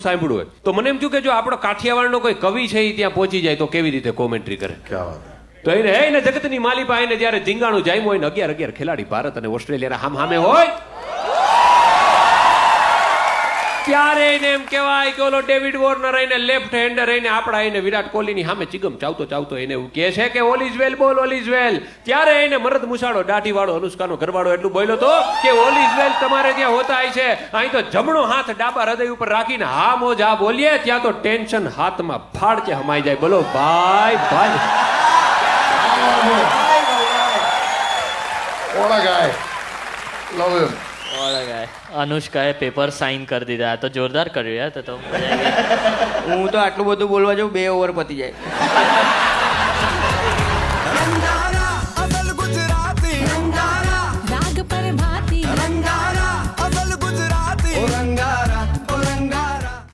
સાંભળ્યું હોય તો મને એમ થયું કે જો આપણો કાઠિયાવાડનો કોઈ કવિ છે એ ત્યાં પહોંચી જાય તો કેવી રીતે કોમેન્ટ્રી કરે. તો એને જગતની માલિપા એને જ્યારે ધીંગાણું જામ્યું હોય ને 11 ખેલાડી ભારત અને ઓસ્ટ્રેલિયાના હામે હોય ત્યારે એને એમ કહેવાય કે ઓલો ડેવિડ વોર્નર રહીને લેફ્ટ હેન્ડર રહીને આપણા એને વિરાટ કોહલીની સામે ચીગમ ચાવતો એને એવું કહે છે કે ઓલ ઇઝ વેલ બોલ ઓલ ઇઝ વેલ. ત્યારે એને મરદ મુસાડો દાઢીવાળો અનુષ્કાનો ઘરવાળો એટલું બોલ્યો તો કે ઓલ ઇઝ વેલ તમારે ત્યાં હોતા છે. અહીં તો જમણો હાથ ડાબા હૃદય ઉપર રાખીને હા મોજ હા બોલીએ ત્યાં તો ટેન્શન હાથમાં ફાડકે હમાઈ જાય. બોલો ભાઈ ભાઈ. અનુષ્કાએ પેપર સાઇન કરી દીધા તો જોરદાર કર્યું યાર. તો હું તો આટલું બધું બોલવા જાઉં 2 ઓવર પતી જાય.